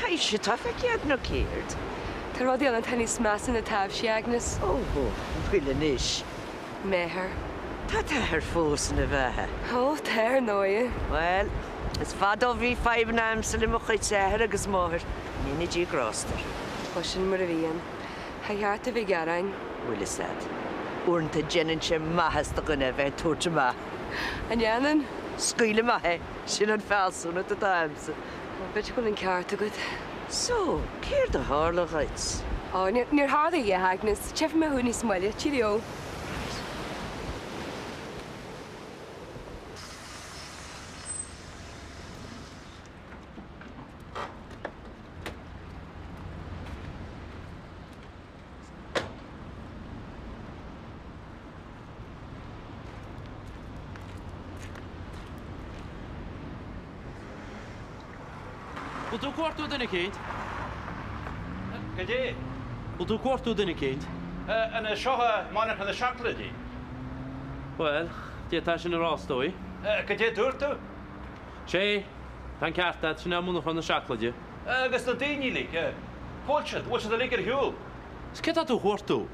Hai sé tá chéad nó chéad. Tá rudí an taní smeas na tabh sí Agnes. Ó, bhuiile níos. Méhar. Tá ar fós na bheitthe. Ó, táir nóia. Well, is fadó bhí 5 námsa le mo chuid séthir agus móthir. Nína dí grástar. Ba sin mar a bhíon. Chaart a bhí garain. Bhuiile sad. Uanta jeanann sé maithas do gona bheith tuairte maith. An Janan? Scaoile maithe sin an fealsúna do dámsa. Bit go an ceart a good. So, céir do hála gaiits. Ó, níor háda é Agnes. Chef me húní smaile, cheerio. Wil du kwartú duna céad? Go dé? Wil du kwartú duna céad? Yn y siocha manach yn y siacla di? Wel, di tá sin arástói. Go dé dúirtú? Sé, tan ceartad sin amúna fan na seaclaide. Agus na daoine lig, póilsead, bhil se a lig ar hiúl. Is ce tú kwartú?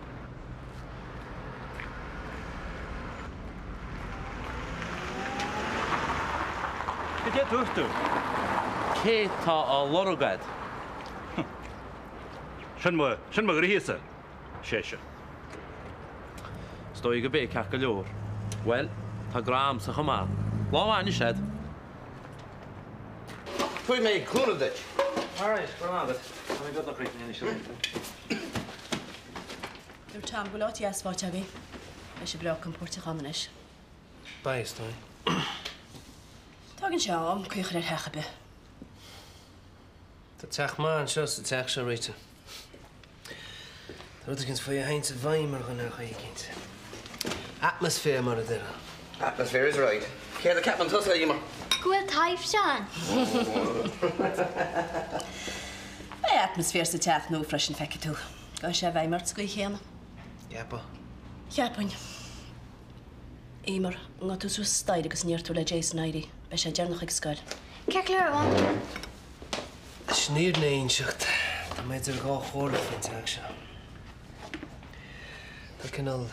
Go dé dúirtú? Cé tá á lorogad? Sin mo grísa. Séise. Stoi go bé ceach go leor. Wel, tá gram sa chamá. Láháine siad. Pwy mei, Craoladh. All right, Craoladh. Mae'n god nach rhaid ni eisiau. Yw'r tam gwlot i asfalt ag i. Eisiau broc yn pwrt i'ch omnis. Bai, stoi. Tog yn siaw am cwych yr hech y by. Ta teach man, sios ta teach siya reita. Ta rydych gynt ffoi a haint y fai mar gynnar chai gynt. Atmosphere mar ydera. Atmosphere is right. Céad a capman tusa yma. Gwyl taif, Sean. Be atmosphere sy teach nhw ffres yn fec y tŵ. Gael siaf fai mar tsgwy chian. Iapa. Iapon. Emer, nga tu so staid agus neer to le Jason Heidi. Be sé jarnach ag scoil. Ceir an. Snír na einseacht. Ta meid ar gá chórla fin teach siya. Ta cynnal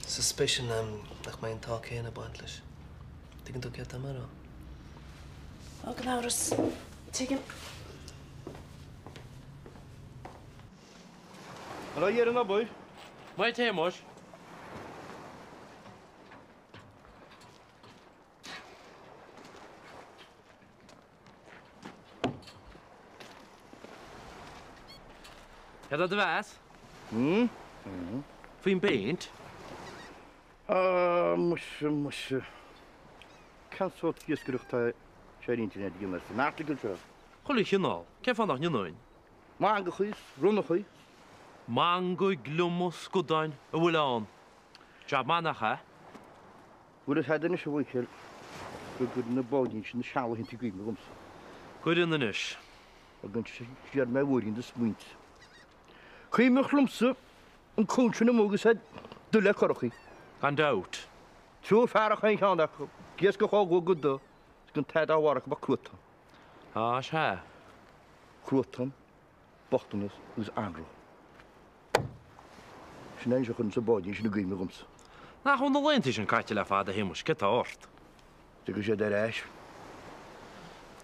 suspicion am nach mae'n talk hen a bantlis. Digyn to ciat am aro. O, gynawrys. Tigyn. Ala i'r yna bwy? Mae te, mos. Heb dat de waas? Fi'n beint? Moes. Kan soort gisgerucht zijn internet gimmer. Naartikel zo. Chwli chi nôl. Ce fan o'ch ni nwyn? Ma'n gychwys, rwn o'ch chi. Mango glwmws gwdain y wyl on. Jab man ach e? Wyd ys hedyn eisiau weithio. Gwyd yn y bodyn sy'n sialw hyn ti gwyd me gwms. Gwyd yn y nish. O gynt siar me wyrin dys mwynt. Chi mych lwmsa yn cwnsyn y mwg ys hed dyle corwch chi. Gan dawt. Tŵr ffarach ein llawn ac gies gych o gwyd do. Sgyn ted a warach ba clwta. A, sha. Clwta. Bochtonus ys anro. Sy'n ein sy'n sy'n bodyn sy'n y gwyd me gwms. Na, hwn o lent eisiau'n cael a ffad a hymwys, gyda ort. Dwi'n gwybod yr eich.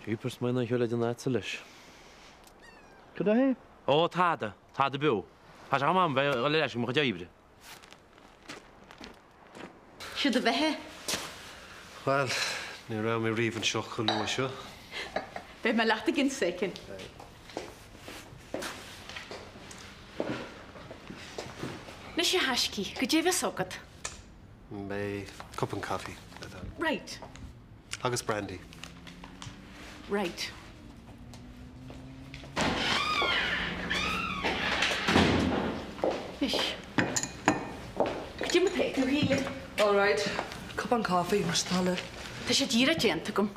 Jupers mae'n o'i hwyled yn et sylys. Gyda hi? O, tada byw. Has am am fe o leis yn mwch o jaibri. Siw dy fehe? Wel, ni rawn mi rif yn sioch o lwa sio. Be mae lach dy gyn secyn. Nes i hasgi, gydje fe sogad. Bei cup and coffee. Right, Agus brandy. right. Ish. Gydje me pek nhw hili. All right. Cup on coffee, mar stalle. Ta sé díra gent gom.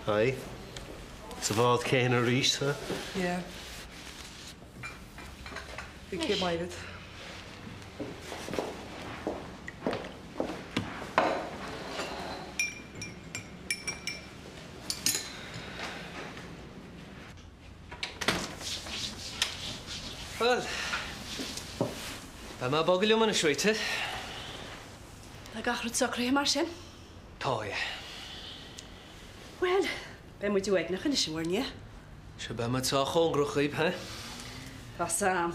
Ai. Sa fod cain a rís, ha? Yeah. We came out of it. Tá má bogad leomana Sraith. Tá gachrad socraí mar sin? Tá, é. Well, be mu dú egnach yn eisiau warnia. Se be ma tá chóngrach íb, ha? Tá Sam.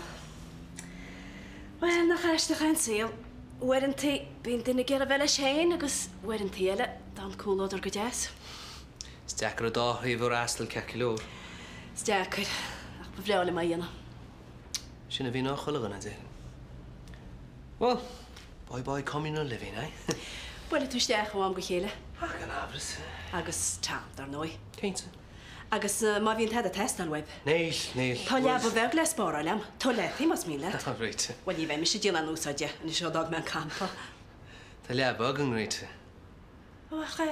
Wel, nach eistach ein síl. Wedyn ti, byn dyn y gyda fel y sien, agos wedyn ti ele, dan Craoladh o'r gydes. Stecar o da rhif o'r astel cacilwr. Stecar, ach byfleol yma yna. Sy'n y fi'n ochl yna, di? Wel, bye coming o living, eh? Wel, ydw steach o am gwychele. Ac yn afrys. Agos tam, dar noi. Ceint. Agos ma fi'n ted y test ar web. Neil. Ta liab o few gles bor alem. Ta lethi mas mi let. Oh, reit. Wel, i fe, mi eisiau dilan nwsad je, yn eisiau dog mewn campo. Ta liab og yn reit. O, ach e,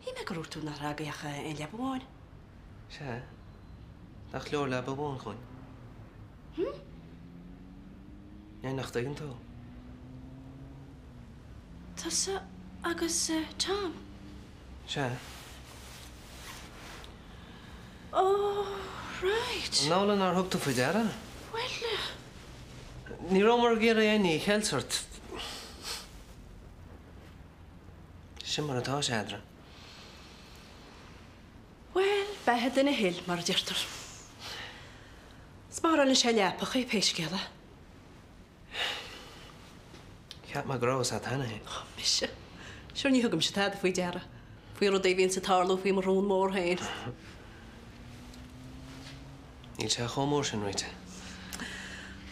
i me gwrwr tŵn ar ag eich ein liab o oen. Se? Dach lior liab o bôn chwn. Ie, nach dag yn to. Tasa agos tam. Se? Oh, right. Nálan ar hwgta fwy dera. Wel, Ni romar gyda ein i chelsort. Simar atá siadra. wel, behed yn y hyll mar dirtor. Sbaral yn sialiapach ei peisgela. Chat ma gros at hana hi. O, misio. Siwr ni hwgym siatad fwy dera. Fwy roedd ei fi'n sy'n tarlo fwy mor rôn môr hein. Ni te chomor sy'n reit.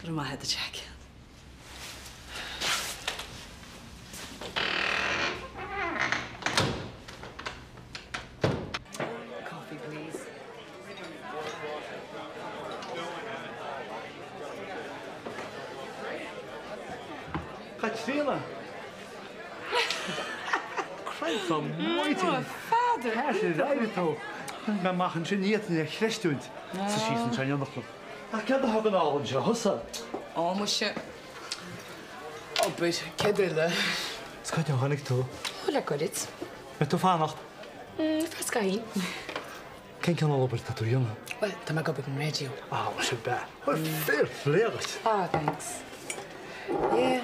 Gyda ma hed y check. Coffee, please. Katrina. Christ almighty. Father. Has is uit toe. We maken ze niet in de gres doen. Ze schießen zijn nog nog. Ik heb de hakken al een hossa. O, moest je... O, bwyd, cedyle. Schat jou gaan ik toe. O, lekker dit. Met de vannacht. Fas ga hi. Ken kan al op het tattoo jongen. Wel, dan mag ik op een radio. Ah, was je bij. Wat veel vleugels. Ah, thanks. Yeah.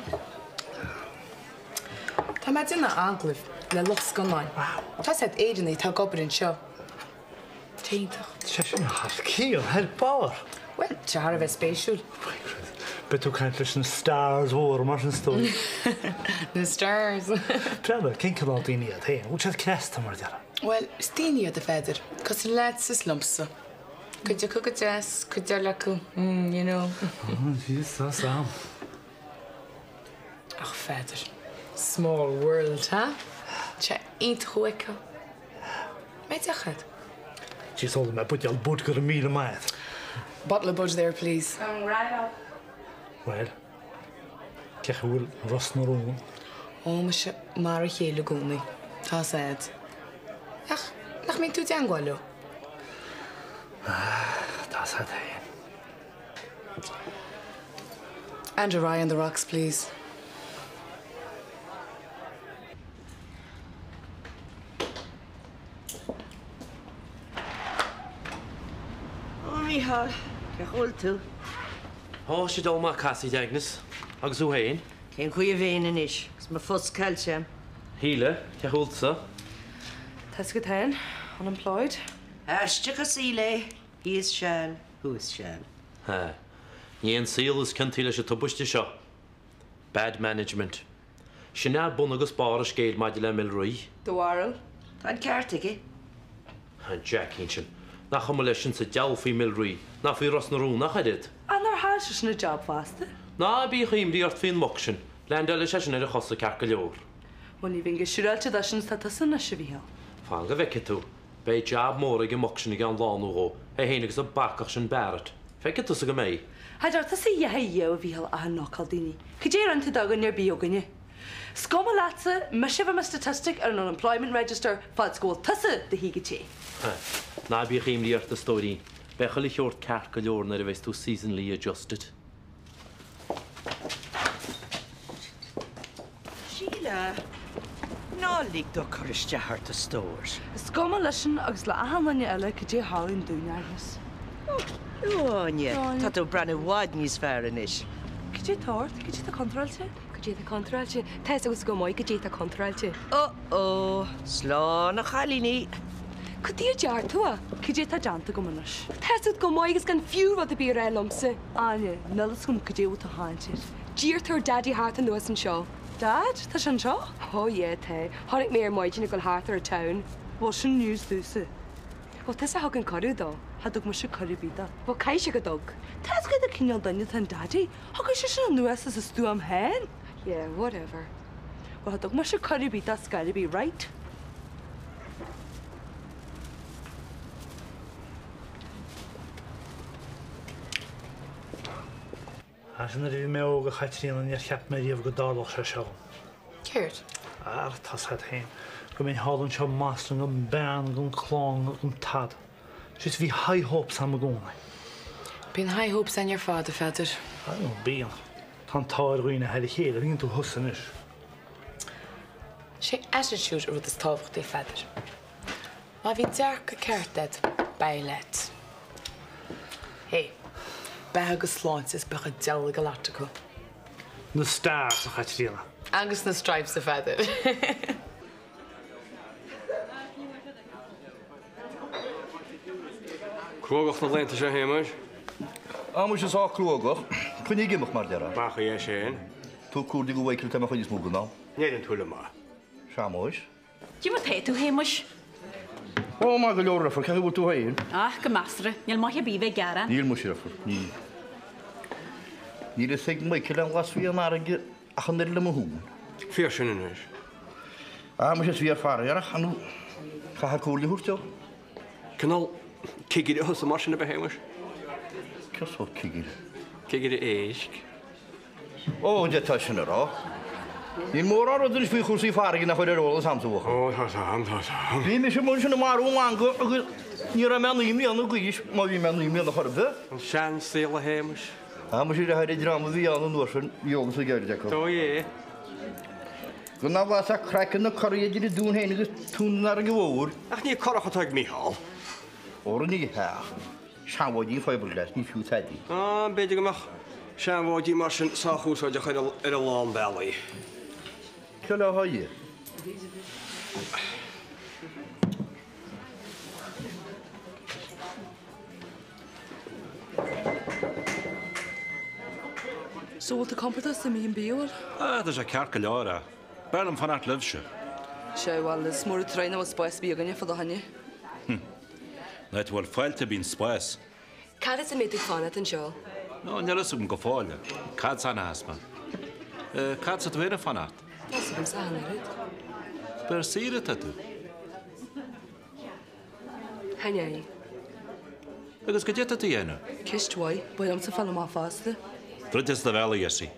Tá me duna anglah le loch scannain. Tá sé éidir í tá gopur an seo. Téintach. Ze zijn haskiel, het power. Well, te har a bheith spéisiúil. Bet ook geen tussen stars hoor, maar een stoel. The stars. Prada, ken kan al die niet heen. Hoe het kerst maar daar. Well, stíine a feidir, cos lads is lumpsa. Could you cook a jazz? Could you lecu? You know. Zie zo samen. Ach, feidir. Small world, huh? Tja, eint chuica. Meid achad? She told me put je al boot gur mile maat. Bottle of budge there, please. Wel. Kech wil ros naar om. O, ma se mar a chéile gúnaí. Tá sad. Ach, nach mé tú deangáilú. Dat is het heen. Andrew Rye on the rocks, please. O, Michal, cech ôl tú. O, si dol ma Cassie Agnes. Agus o hein. Cyn chwi a fein yn ish, cos mae ffos cael siam. Hile, cech ulsa. Tas gyda hen, unemployed. Ystych o sile, he is Sian, who is Sian. Ha. Nien seal is cyntil eisiau tybwysdi sio. Bad management. Sinna bwn agus bar ys geid maid i le mil rwy. Dwarl. Ta'n cartig i. Ha, Jack hinsyn. Na chymleisyn sy diawl fi mil rwy. Na fi ros na rŵn na chydyd. An ar hael sy'n y job fast. Na bi chym di ort fi'n mocsyn. Lendel eisiau sy'n edrych os y carca liwr. Wel, ni fi'n gysiwrel ti ddysyn statysyn na si fi hel. Fan gyfec eto. Be jab môr ag y mocsyn i gan lan o ho. E hein agos o bacach sy'n barad. Fec eto sy'n gymau. Haidar, tas i iau fi hel a nocol dini. Cydeir an ty dagan i'r biog yni. Scom a latsa, mysif am y statistic ar an unemployment register fad sgol tysa dy hi gyda. Na bi chym di ort y stori. Be chael i chiort carca liwr na rifes to seasonally adjusted. Sheila, no lig do cwrystio hart y stores. Scom a lysyn agos la ahanlan i ele cydeir hawyn dwy'n agos. O, nie, tad o bran y wad nis fer yn ish. Cé táir, cé a contrailte? Go dé a contrailte, Tás agus go maiid go dé a contrailte. Ó, slán a chalíní. Go dtí dear tú a? Cé a deanta go manas. Tásad go maiid agus gan fiú rud a bí ré lomsa. Aine, nulas gom go déú a háintir. Díirtar daddy hart an nuas an seo. Dad, tá sin seo? Ó é te, Thnig mé maidin go hátar a town. Bhil sin níos dúsa. Ó Tás a hagan carú dó. Hadug mar se choibída. Bh caiise go dog. Tás go a cinál daine an daddy, Thgus sé sin nuas as stú am hen? Yeah, whatever. Well, hadug mar se choibída scailibí right. Sy'n rhaid i mi o gychaitri'n yn i'r chiap mewn i'r godolwch sy'n siol. Céirt? Ar tasad hyn. Gwyd hol yn siol masr yn ben, yn clong, yn tad. Just fi high hopes am y gwnnau. Bín high hopes an your father, Feder. I don't know, bíon. Tan tair gwyn a heli chéad, a fi'n tú hwsyn is. Sé attitude rud is tábhacht é Feder. Má bhí dearc a ceirtead bailet. Hey. Bethe agus sláint is becha deala go láta go. Na stars a chaitri'n. Agus na stripes a Feder. Cruagach na lenta sé héimeis? Amus is á cruagach, chunig gimach mar dera. Bacha é sé. Tú cúrdi go bhaicil tam a chunis múgan ná. Néad an túla má. Seamois. Dí mar té tú héimeis? Ó, má go leor rafar, cai bú tú hain? Go masra, níl maith a bíve garan. Níl muisi rafar, ní. Níl is ag Michael an glas fi am arag achan nir le mahún. Fiar sin yn hys. Amus is fi ar fara arach, anw. Cha cwrli hwrtio. Cynnal, cigir i hwys y marsin y beheimys? Cys o cigir? Cigir i eisg. O, de ta sin ar o. Níl mór ar oedden fi chwrs i fara gyda chwyr ar ôl y samsa wach. O, ta sam. Fi mis y mwyn sy'n y marw mango, ni'r am anw i mi anw gwys, ma fi anw i mi anw chorfau. Yn sian syl y heimys. Amus i'r hyrwyd drama fi anw nwysyn, iogus o gyrd ac o. Do ie. Gwna flas a crec yn y coriad i'r dŵn hen ag tŵn ar y gyfawr. Ach ni corach o tag mi hal. O'r ni ha. Siawod i'n ffibregles, ni ffiw tedi. Beth ymach. Sian fod i marsin sa chws oedrych ar y lawn beli. Cyla hoi. So wat de competas am hín bíor? There's a carca leora. Bernam fan art lives Se well is mór trein was spáis bí ganne for hanne. Net well fáil to been spice. Cad is a médig fanat an seo. No, nelas ym gofaile. Cad san asma. Cad sa dweud fan art. Nas ym sa hanna ryd. Per sir it ydw. Hanyai. Agus gyda ydw enw. Kist wai, boi am sa fall am faste. Drydys da fel i esi.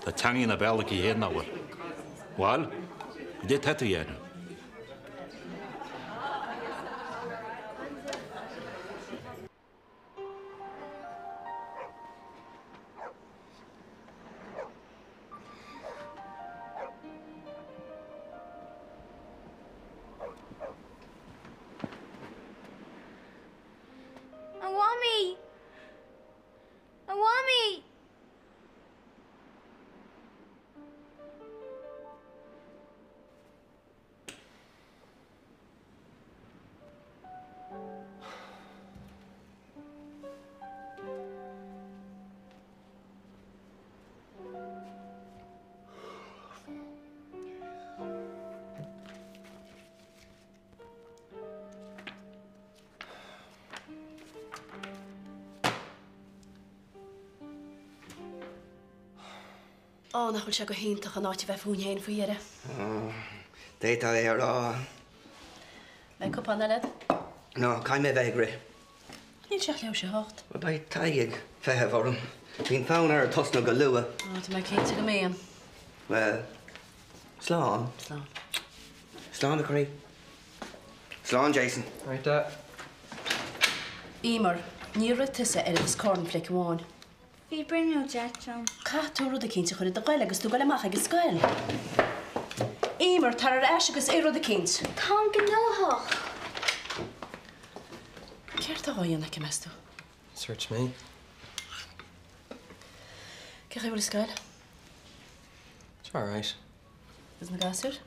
Da tangi na bel ag i hen awr. Wel, gyda ydw enw. Ó, nachhfuil se go híntaach an áit bheith fún héin faoire. Déta é ar Bheith cupán lead? No, cai mé bheith gri. Níl seach leo se hocht. Ba bai taig fethe form. Bhín fán ar tosna go lua. Tá me céinte go méan. Well, slán. Slán. Slán a crí. Slán, Jason. Right da. Ímar, ní ru tusa ar agus cornflake amháin. Bhí brinú Jackson. Cá tú rud a cínte chuir a ghail agus tú go leach agus scoil. Ímar tar ar eis agus é rud a cínt. Tá gnóthach. Céirt a ghaíon ag meistú? Search me. Cech I bhfuil scail? It's all right. Is na gasir?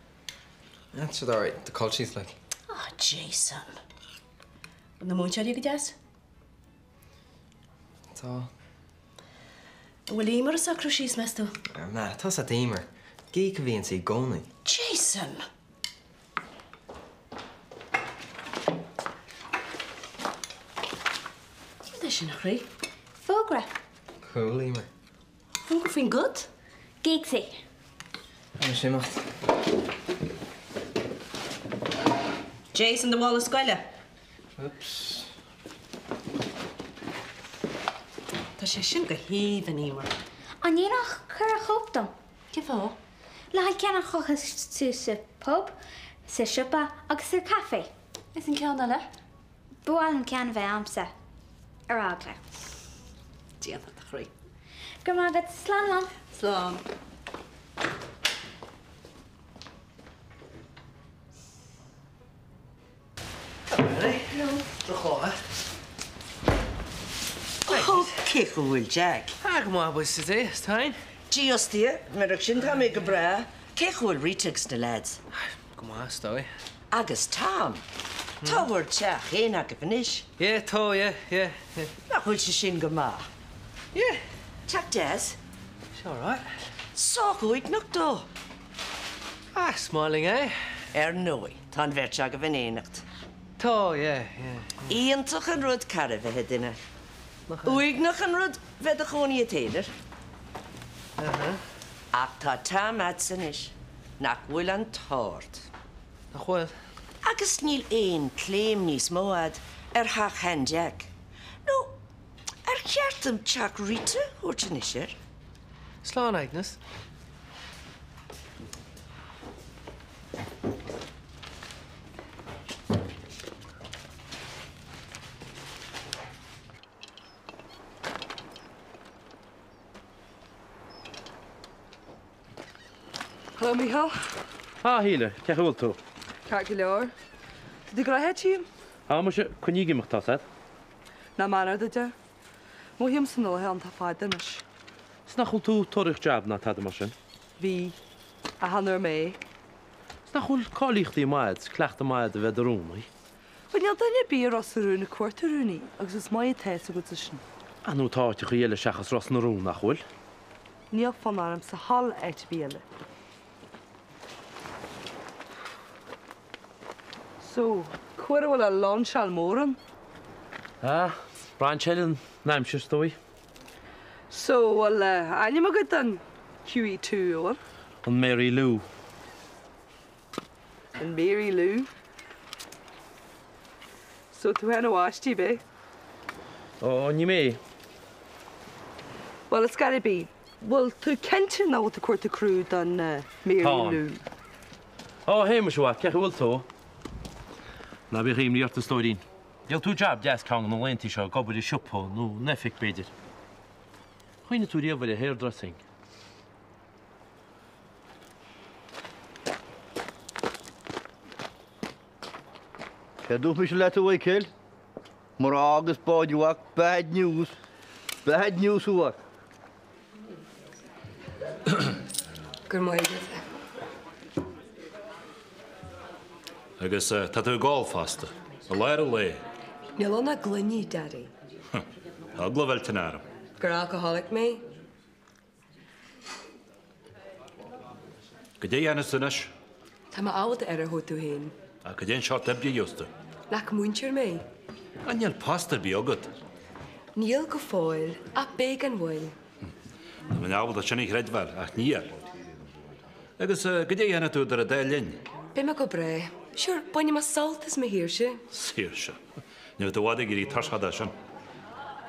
That's all right. The culture's like. Oh, Jason. Na múnseir go deas? Tá. Bhfuil ímar a sacrú síos meas tú? Na, tá a démar. Gí go bhíonn sí gcónaí. Jason! Cí sin nach raí? Fógra. Cool, ímar. Fún go fin good? Giggsy. An simacht. Jason the wall of scoile. Oops. Tá sé sin go híomh an ímar. An dhéanach chur a chóptam. Ce fá? Le ha ceannach chochas tú sa pub, sa siúpa agus sa cafe. Is an ceanna le? Bháil an cean bheith amsa. Ar agla. Díana nach raí. Gur mágad slán lan. Slán. Oh, cech bhfuil Jack. Ag má bus é, Stein. Díostí, mar sin tá mé go bra, cech bhfuil riteachs na lads. Go má, stoi. Agus Tom. Tá bhfuir teach héana go fanis. Yeah, tó, yeah. Nach bhfuil se sin go má. Yeah. Teach des. It's all right. Sóchuig nach dó. Ah, smiling, eh? Nói, tá bheirt a go bhnéanacht. Tó, yeah. Íontach an rud cara bheitthe duine. Uig nach an rud bheith a choní a téidir. Ach tá tam atsan is, nach bhfuil an tárt. Nach bhfuil? Agus níl éon cléim níos móad ha hen Jack. No, cheartam teach rite úirtin isir. Slán, Agnes. Hello, Michal. Híle, ce bhfuil tú? Ceart go leor. Did go raibh tíim? Mu se chunígiach tá said? Na manar de. Mó hiam san nóthe an tá fáid dunis. Sna chuil tú torich jab na tad mar sin? Bhí a hanar mé. Sna chuil cáíochttaí maid, cleachta maid a bheith arúnaí. Bhain daine bí Rossarúna cuairtarúnaí agus is mai teis a go sin. Anú táte chu dhéile seachas Ross narún nach chuil? Níl fan arm sa hall eit bíele. So, cuair bhfuil a lán seall móran? Brian Chellin, naimse stói. So, bhfuil aine go an QE2 óir? An Mary Lou. An Mary Lou? So, tú hena bháistí be? Ní mé. Well, it's gotta be. Well, tú kentin ná a cuairta crúd an Mary Lou. Héime seá, ce bhfuil tó? Na bhí réimníart a stóirín. Deal tú jab deas cá nó lentí seo gobal I siúpó nó nefic beidir. Chuoine tú riamhfuil a hairdressing. Cadw mi le o weicel? Mor agus bodiwach, bad news. Bad news o Gur mai Agus tá tú gáil fasta. A leir a lé. Níl na glunní, Daddy. Agla bhfuil tanáram. Gur alcoholic mé? Go dé ana sunas? Tá má áwad ar a hótú héin. A go déon seo tebdi justa. Nach múntir mé? Anil pasta bí agad. Níl go fáil a beg an bhfuil. Na man ábal a sinnig redhar ach níar. Agus go dé ana tú dar a dé linn. Bé me go bre. Sure, bainne má saltas me hir se. Sir se. Nu do wada gurí tarshada sin.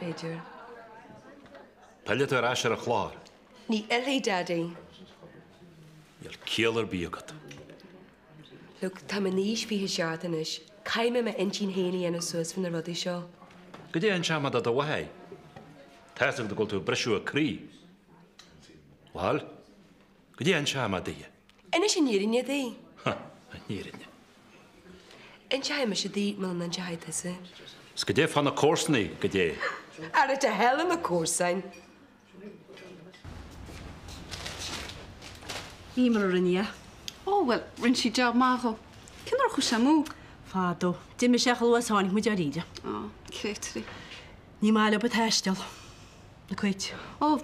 Beidir. Pelle tú ar asir a chlár. Ní elí, Daddy. Ial céalar bí agad. Look, tá ma níos fi seaartan is. Caime me intín héine ana suas fan na rudí seo. Go dé an seama a wahai. Teasach do gol tú breisiú a crí. Wal? Go dé an seama dí. Ina sin nírinne dí. Ha, nírinne. In seime se dí man an sehaid is. Go dé fan na córsnaí go dé. Ar a te hell na córsain. Ímar rinne. Oh, well, rin si job macho. Cyn ar chw siamw? Fado. Dim is eich lwas honig mwyd ar idia. Oh, cretri. Ni mael o beth hestiol. Na cwyt. Oh,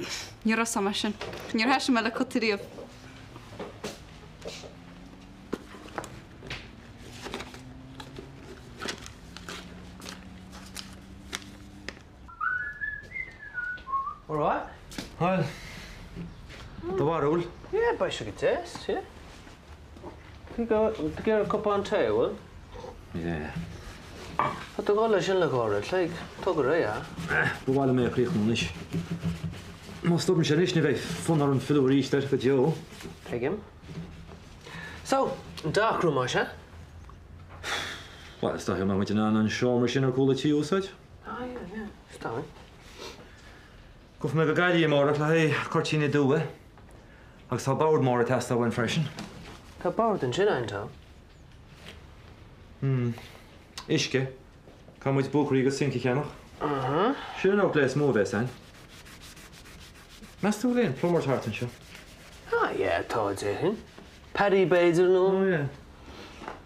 ni'r os am asyn. Ni'r hesyn mel y cwtyrif. All right. Well, the warhol. Yeah, basically test, yeah. Can you go to get a cup on tea, will? Yeah. But the girl is in the car, it's like, talk her, yeah. But while I'm here, Nish. Must open Shanish Neve, fun or fill over Easter, but Joe. Take him. So, dark room, Asha? Well, it's not him, I'm with you and show machine or call it to you, such. Oh, yeah. Stop. Go from a guy more at a cortina do, eh? I saw Boward more at Asta when freshen. How Boward and Gin town? Ishke. Come with book Riga Sinky Canoch. Sure, no place more best then. Master Lane, Plumber's Hartonshaw. Ah, yeah, towards it, Paddy Bader, no? Oh, yeah.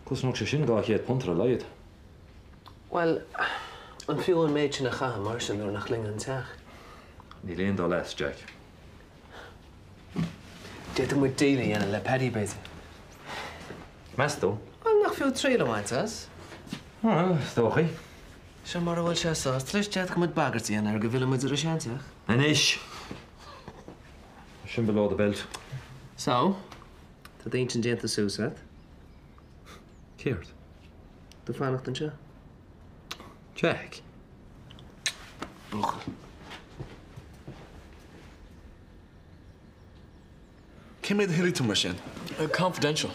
Cos no shin go here punter light. Well, I'm feeling mate in a ham, Marshall, or Nachling and Tach. Ni leaned all less, Jack. Did them with Daly and a Paddy Bader. Masto? I'm not feeling trail of us. Oh, story. Shamara will share sauce. Trish Jet come with Baggerty and Erga Villa with the Rashantach. And ish. Shin below the belt. So, the ancient gent the Suicide. Chéad. The Fanach and Cha. Jack. Came made the Hillyton machine. Confidential.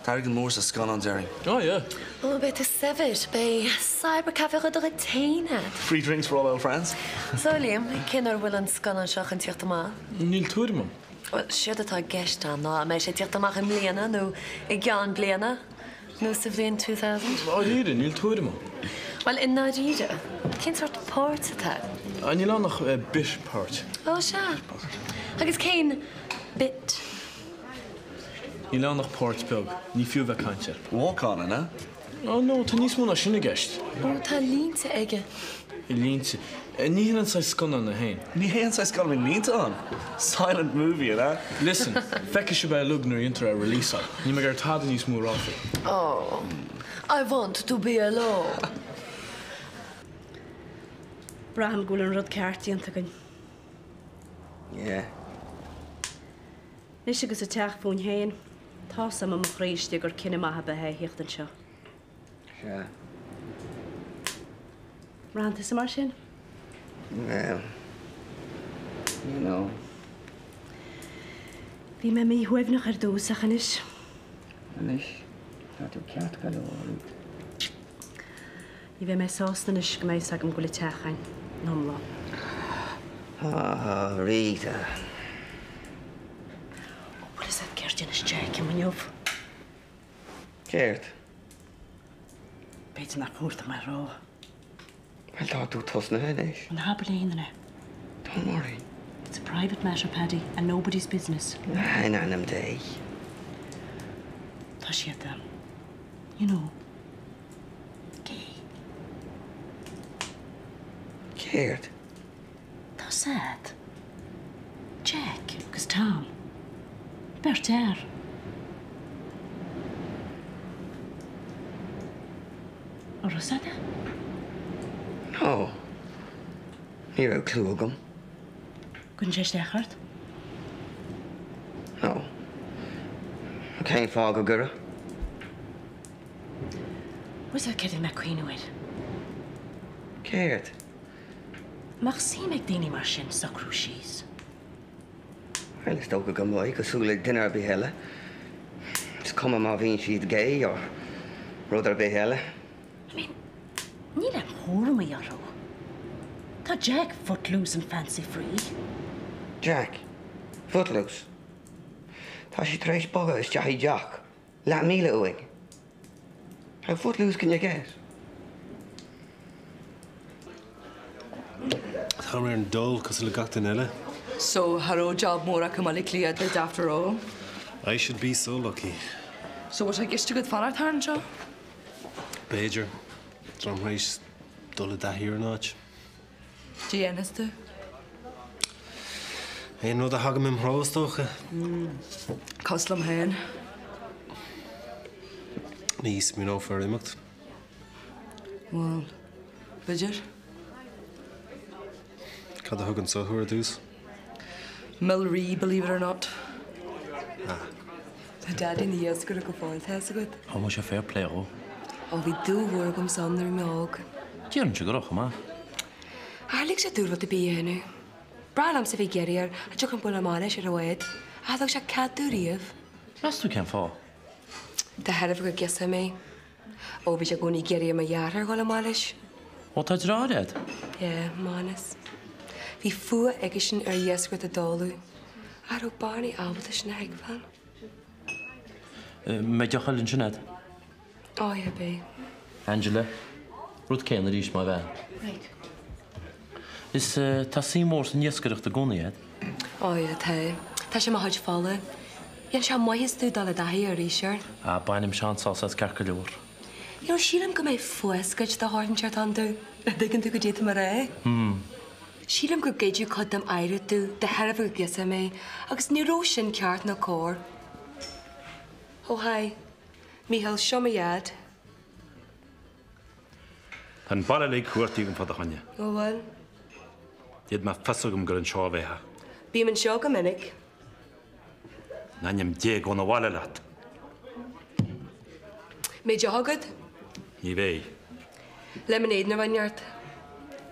Carrigan Moore's a scan on Derry. Oh, yeah. Oh, bet is sevet by cybercafe go the tain. Free drinks for all our friends. So Liam, kinner will and scan on shach and tirtama. Neil Tourman. Well, should it have guessed on no, I should tirtama in Liana, no, a Jan Bliana, no Savlin 2000. Oh, yeah, Neil Tourman. Well, in Nigeria, kin sort of ports attack. And you'll noch a bish part. Oh, sharp. I guess Kane bit. You'll noch ports bug. Ni few vacances. Walk on it, eh? Oh, no, to nis mona shinne guest. Oh, ta leans egge. Leans. Ni hin sai skun on the hain. Ni hen sai skun with leans on. Silent movie, eh? Listen, fecke should be lugner into a release up. Ni magar tad nis more off. Oh, I want to be alone. Brahan Gulen Rod Carty and Tagan. Yeah. Nishigus a tach phone hain. Toss am a machrish or kinema behe hicht and shaw. Yeah. Rant is a martian? Well, you know. Wie me me whoever noch do sachanish. Anish, that you can't go on. You ve me sauce the nish gmei sagam gully tachan. Nomla. Ah, Rita. What is that Kirstinish Jack in you've? Cared. Better not put my row. I thought you tossed the head. Don't worry. It's a private matter, Paddy, and nobody's business. I know them day. Tosh yet them. You know. Gay. Cared. That's sad. Jack, because Tom. Berter. Or was that? No. You're a clue of them. Couldn't you stay hurt? No. I can't fog a girl. Was that kidding McQueen with? Cared. Merci McDini Martian, so crucies. Well, it's not going to because who'll dinner be hella. It's coming of she's gay or brother be hella. I mean, need a whore me yarrow. Ta Jack footloose and fancy free. Jack, footloose. Ta she trace bugger is Jacky Jack. Let me little wing. How footloose can you get? I'm wearing dull because I got the Nella. So, haro job more a chéad after all? I should be so lucky. So what I guess to good fan turn, Joe? Beiger. Drum race. Dull da here or not. Giannis do. Ain't no the hagam him rose toch? Coslam hen. Nice me no for him. Well, Bidger. Cad the hug and so who are those? Milry, believe it or not. Ah. The daddy in the years could go fáil, has good. How much a fair play, oh? Oh, we do work Samhna in my og. Dieron si go ma. Alex a dŵr fod y bia hynny. Bran am sef i geri'r, a jwch yn bwyn am anes i'r wed. A ddog siag cadw rif. Mas tu cen fo? Da herf ag gysa mi. O, fi siag gwni geri'r ma iar ar gol am anes. O, ta drariad? Ie, manes. Fi ffwa egysyn ar iesgwyd y dolw. Ar o barni awd ys na hegfan. Me diolch alyn sianed? O, ie, be. Angela, rwyd cael yr eich ma fe. Right. Is ta si môr sy'n iesgyrach dy gwniad? O, ie, te. Ta si ma hoj ffala. Ia'n siam mwy hys dwi dal y dahi ar eisiau. A bain im sian sosas carcalwr. Ia'n siarad am gymau ffwesgyd da horn siart an dw. Dygyn dwi gydyd am ar e. Siarad am gwgyd yw cod am air dw. Da herf ag gysa mi. Agus ni ro sy'n ciart na cor. O, hai. Mi hel siom y iad. Yn bala leig chwrt i'w yn ffod hynny. O, wel. Dyd mae ffysog am gyda'n sio fe ha. Bím yn siog am unig. Na'n ym deg o'n y wala lat. Me jogod. Ni fe. Lemonade na fanyard.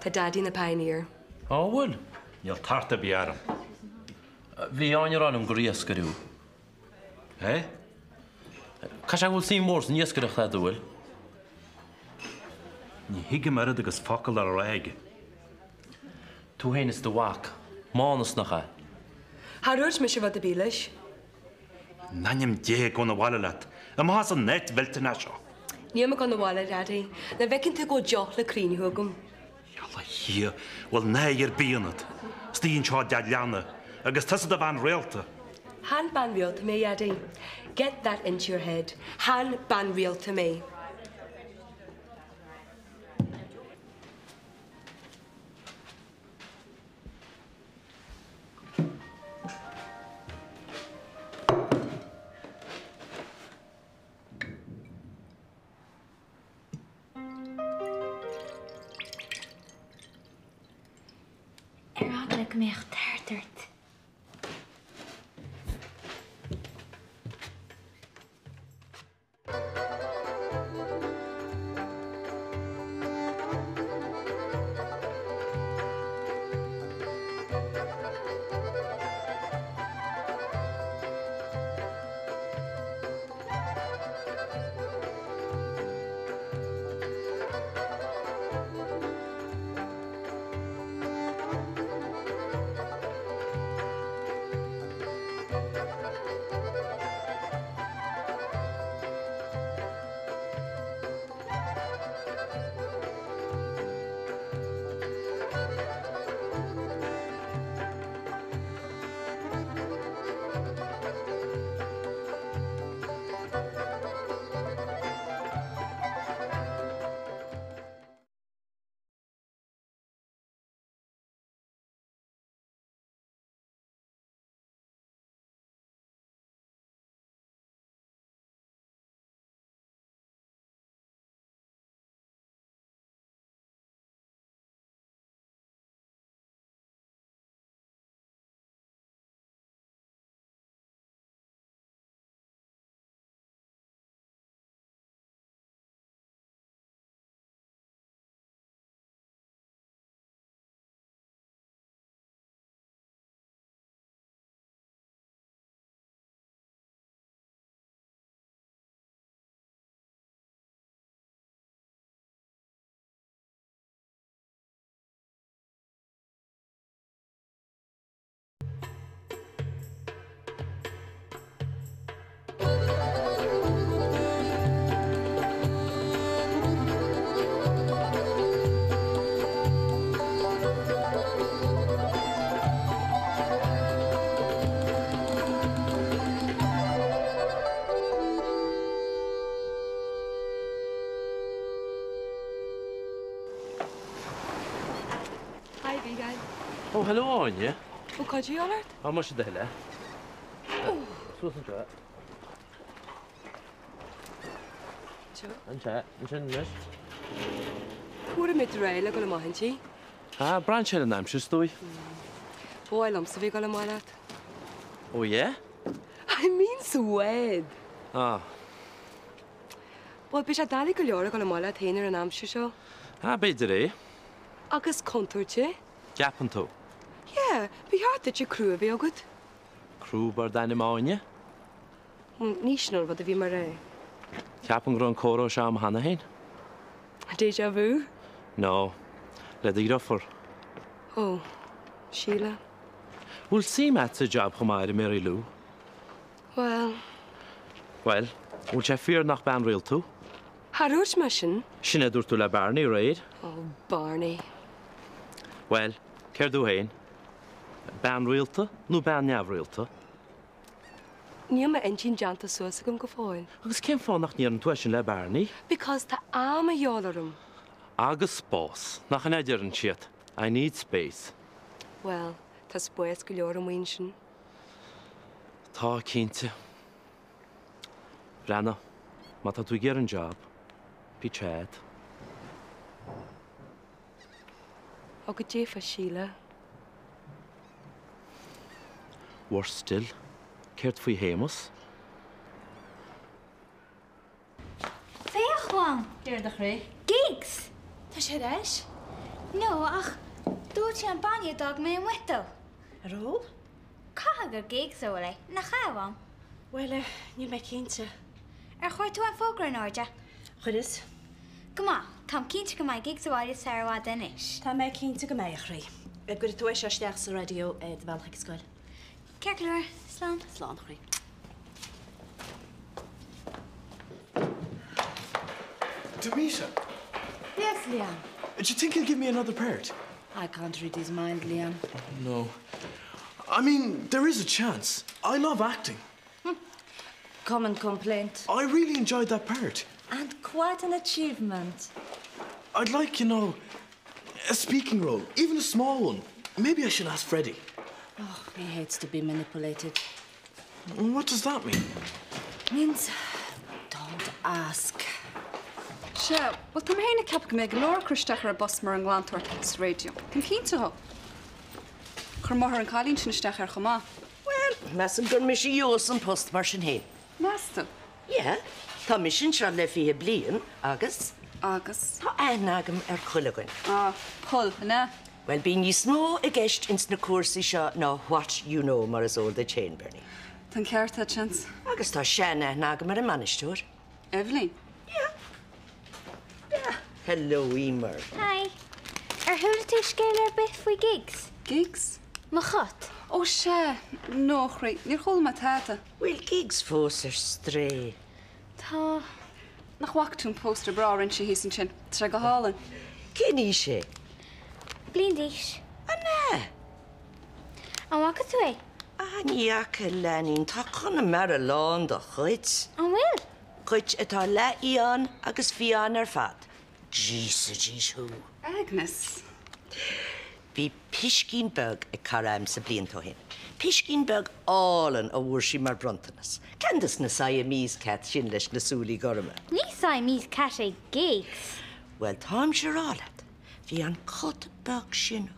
Ta daddy na pioneer. O, wel. Ni'l tarta bi aram. Fi o'n i'r anam gwr iesgyr yw. Eh? Casag wyl sy'n môr sy'n iesgyrach da dwyl? Ni higym arad agos ffocl ar yr eg. Tu hen is dy wac. Mánas na cha. Harwrs mi si fod y bilish. Na'n ym deg o'n y wala lat. Ym has yn net fel ty nasio. Ni am ag o'n y wala, daddy. Na fecyn ty go joch le crin i hwgwm. Yalla hi, wel na i'r bianad. Styn sio dadliana. Agos tysad y fan realta. Han ban real to me, daddy. Get that into your head. Han ban real to me. Had ik me echt herderd. Oh, hello, Anya. O cad í alert? How much is the Susan chat. And chat. Cúra mit réile go le maithintí? Ah, branch in am stoi. Bhilm sa bhí go le maiile. Oh, yeah? I mean Swed. Ah. Well, bhí sé daí go leor go le maiile théanaar an amse seo. Ah, beidir é. Agus contúirte? Gapan tú. Yeah, bhí háart te cruúa bhí agad. Crú bar daine máine? Níos nóir bud a bhí mar ré. Gapan grón córó se am hana hain? Déjà vu? No. Le di groffer. Oh, Sheila. Will see Matt's a job chumar Mary Lou. Well, will she fear nach ban real too? Harúirt me sin? Sinna dúir tú le Barney raid? Oh, Barney. Well, ceir dú hain. Ban realta, nó ban neamh realta? Níl me intín deanta suasa gom go fáil. Agus cén fá nach níar an tuaisin le Barney? Because tá am a jólarum. Agus spás, nach an idir an siad. I need space. Well, tá spás go leor am bhain sin. Tá cínte. Brenna, má tá tú gur an job. Bhí chéad. A go défa Sheila. Worse still, ceirt faoi hémas. Féachháin. Here the chré. Gigs. Tá sé reis? No, ach, dúirt sé an banne dag mé an wito. Ró? Cagur gigs ó le, na chaháin. Well, ní me cínte. Chuir tú an fógra an áide? Chuiris? Gomá, tám cínte go mai gigs óáide sarhá denis. Tá me cínte go méich ré. Gur tú éis seasteach sa radio de bhilcha scoil. Ceir slán? Slán ré. Demisha, Yes, Leanne. do you think he'll give me another part? I can't read his mind, Leanne. No. I mean, there is a chance. I love acting. Common complaint. I really enjoyed that part. And quite an achievement. I'd like, a speaking role, even a small one. Maybe I should ask Freddie. Oh, he hates to be manipulated. What does that mean? Means don't ask. Se, bud tá héna cap go méid go leir cruisteachar a bus mar an glantuairt radio. Cin cínte ho? Chur maithar an cálín sin isteach ar chomá. Well, mesan gur mis i os an post mar sin héin. Measta? Yeah, tá mis sin se le fi blian agus. Agus? Tá agam chuilegain. Pull, ne? Well, bí níos mó I gceist ins na cuasaí seo ná what you know mar is olda chain, Bernie. Tan ceirta chance. Agus tá sena agam ar a manisteúr. Evelyn? Hello, Emer. Hi. Thula tú scéile bit faoi gigs? Gigs? Má chut? Ó se, nó chré, níor chóil má táta. Bhfuil gigs fós ar stré. Tá nach bhachtún póster bra in sé hísan sin, tre go hálan. Cin í sé? Blion díos. Ne. An bhacha tú é? Níacha lenín tá chuna mar a lán do chuid. An bhfuil? Chuid atá le íon agus fián ar fad. Jesus who? Agnes. Bhí Piscinberg ag caram sa bliantó hin. Piscinberg álan a bhuair sí mar brontanas. Candas na Siamese cat sin leis na súlaí gorma. Ní Siamese cat é gigs. Well, tám serálat. Bhí an cutberg sin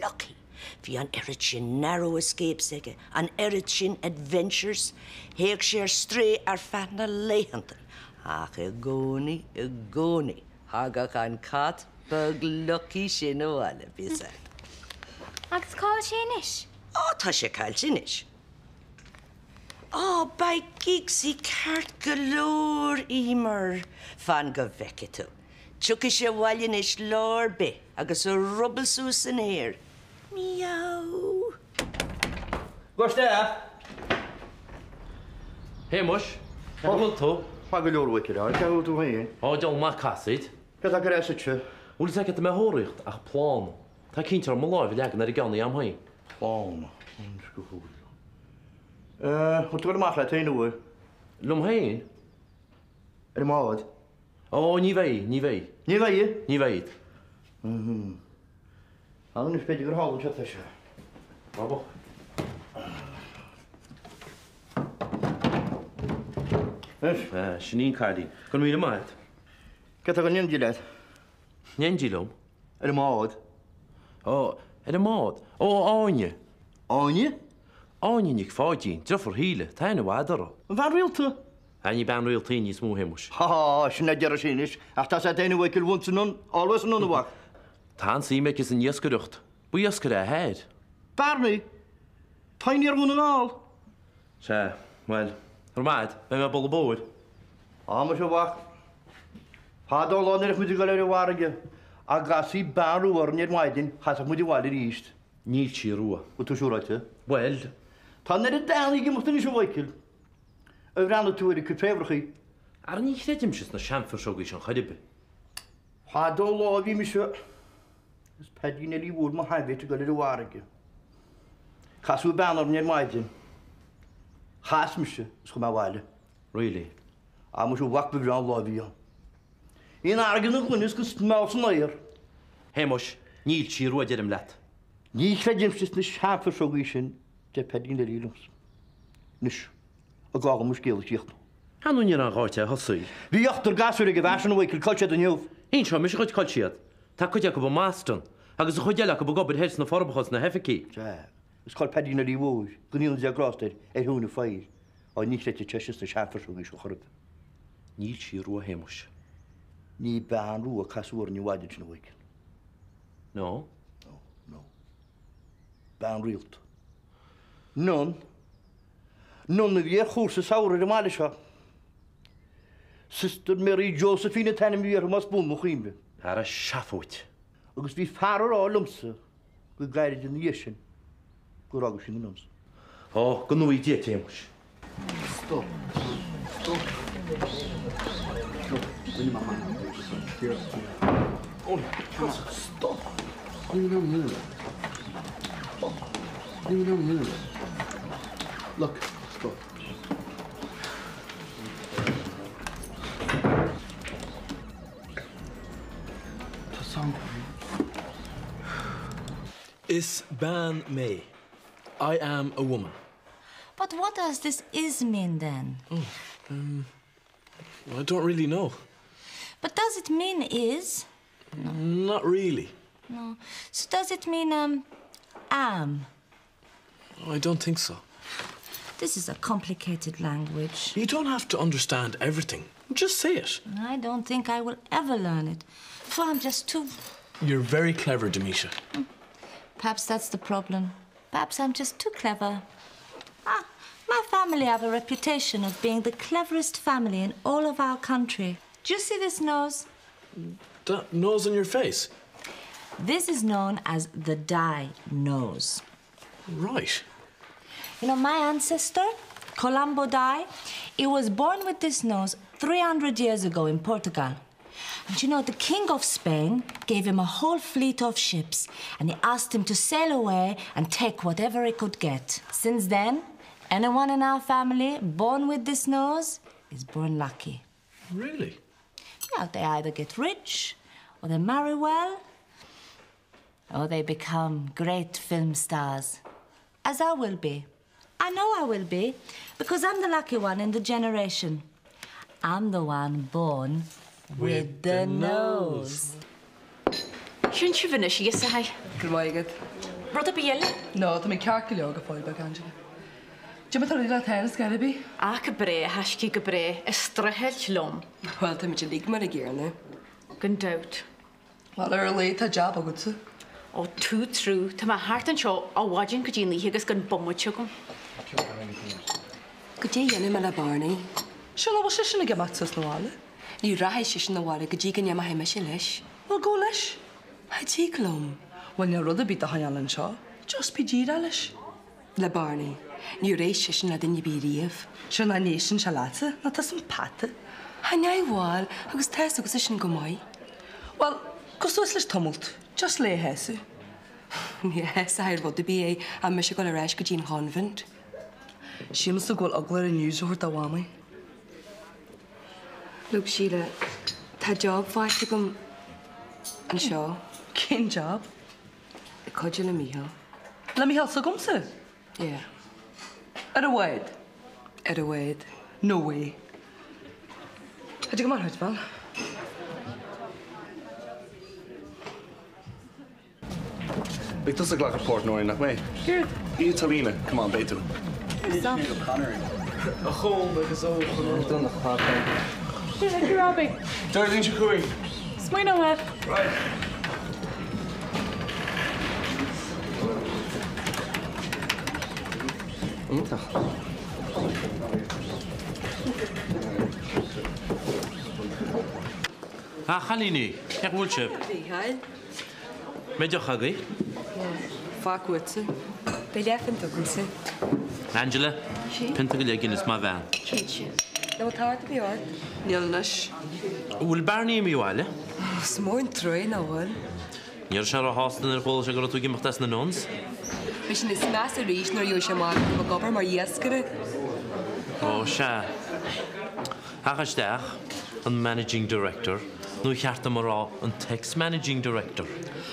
lucky. Bhí an erid sin narrow escapes aige, an erid sin adventures, héag sé ar stré ar fanna leihantan. Ach I gcónaí, hagach an cutberg lucky sin óháile bisa. Agus cáil sé inis? Tá sé cáil sin is. Ba gigs I ceart galóir Emer fan go bheice tú. Tuca sé bhailinn is lár be agus a rubbal sús an éir. Meow. Gostá? Hémas, bhfuil tú? Má go leor wicked á, ceú tú hain? Deol má casid. Go a go éiste? Bhfuil sé go méthóireacht ach plán. Tá cinnte ar láimh legan ar I gceannaí am hain. Plán. Chu tú amach le taine bhfuil? Lum hain? Ar máid? Ní bhéh. Ní bhéh? Ní bhéh. An is beidir gur hálan se se. Bravo. Sinnín caidín. Gon mí maid? Get go nindí leid? Nendílum? Ar mád. Ó, ar mád? Ó, áine. Áine? Áine nig fáidín, drofar híle, taine bhádara. Bhar rialta? Ani ban rialtaí níos mú héimus. Ha, sin na dear sinis, ach tá sé déanana bhfuil bhúntanon, always an anhha. Tá síime is an iascarucht. Bu iascar a héad. Barnaí, taine ar bhún an áil. Se, well, ar maid, be me bol bóir. Ama se bhach. Há dá láin ar chuidir go leir bhharige, a gasí banrú ar níor maidin, chas a muidir bháil ríist. Níl sí rua. U tú siúráte? Well. Tá na dánaí go mutain is bhhaicil. A bhreanna tú ar cupébrachaí. Ar ní chréidim sis na seanfar seogaí an chadibe. Há dá lábhí mi se. Is pedí na líbúd má haibhéte go leir bhharige. Chasú ban ar níor maidin. Chas mi se, is go má bhhaile. Really? A mu se bhhac be bhrean lábhí an. Íon agan na glunis go smál san éir. Héimus, níl sí rua deirim leat. Ní chreidim sis na seanfar seogaí sin de pedí na lílums. Nis. A gága mu scéal tíocht. Hanú ní an gáite a hosúil. Bhí ochtar gasúir go bhhasan bhhaicil coiltead an neomh. Ín seo mis chuid coiltead. Tá chuide go b mástan, agus a chuideile go b gobar hés na forbachas na heficí. Is cáil pedí na líbhúir, go níl deagrásteir ar thúna fáil, á ní réite teis na seanfar seogaí seo chorb. Níl sí rua héimus. Ní ban rú a casúir ní bhaidir sin bhhaicil. No? No. Ban rialt. Nún na bhí chúr sa saoir ar máile seo. Sister Mary Josephine tanim bhí ar mas bún mo chuimbe. Ar a seafúit. Agus bhí fearar á lumsa go gairid in dhé sin go agus sin na lumsa. Ó, go nuí dé téimus. Stop. Stop. Stop. Look, stop. Is ban me. I am a woman. But what does this is mean then? I don't really know. But does it mean is? No. Not really. No. So does it mean am? I don't think so. This is a complicated language. You don't have to understand everything. Just say it. I don't think I will ever learn it. For I'm just too... You're very clever, Demisha. Perhaps that's the problem. Perhaps I'm just too clever. My family have a reputation of being the cleverest family in all of our country. Do you see this nose? That nose on your face? This is known as the die nose. Right. You know, my ancestor, Colombo die, he was born with this nose 300 years ago in Portugal. And you know, the King of Spain gave him a whole fleet of ships and he asked him to sail away and take whatever he could get. Since then, anyone in our family born with this nose is born lucky. Really? Yeah, they either get rich, or they marry well, or they become great film stars. As I will be. I know I will be, because I'm the lucky one in the generation. I'm the one born with the nose. Siún si bhine sí sa hai. Gulmaigad. Rud a bíal? No, tá mé ceart go leog a fáil bag Angela. Di ma tarí le tenas garibí? Ach go bré, hascí go bré, is strahel lom. Well, tá mé dig mar a ggéarna. Gun doubt. Well, ar le tá job a gutsa. Ó tú trú, tá má hart an seo á bhaidin go dtíon líthe agus gun bommuid gom. Go dé dhéanam me le barnaí. Se le bhil sin na gematas nóála? Ní raithid si sin na bhála go dtí gan neama haime sé leis. Well, go leis? Hatí glom. Well, ní rud a bit a haingalan seo. Just bí díra leis. Le barnaí. Ní rééis si sin na duine bí riamh. Se na níos sin se láta, na tá san pata. Haine bháil agus teas agus sin go maiid. Well, cos leis tumult. Just le hesu. Ní heasa hair bud a bí é a me se go le reis go dtíon convent. Símas a ggóil aglair a nniuúir a bhámaí. Look, Sheila, tá job fáiste gom an seo. Cén job? Could you let me help? Let me help so come, sir? Yeah. At a word. At a word. No way. Had you come on, Hurtball? Big does a glass report knowing that way. Good. You Talina, come on, Beto. A home like his own. I've done the hot Thank you, Robbie. Darling Shakuri. Swing on it. Right. خليني يقول شاب ما جو خاقي Fuck with it. Believe in the Angela بنتقل يجين اسمها فان لو تعرف بيوت نيلنش والبارني ميواله سمون تروين أول يرشا روح هاستن القول شجرة توجي مختصنا نونس مش نسمع ريش نور يوشا مار مقابر مار يسكر أو شا هاش داخ een managing director nu hjarta mará an text managing director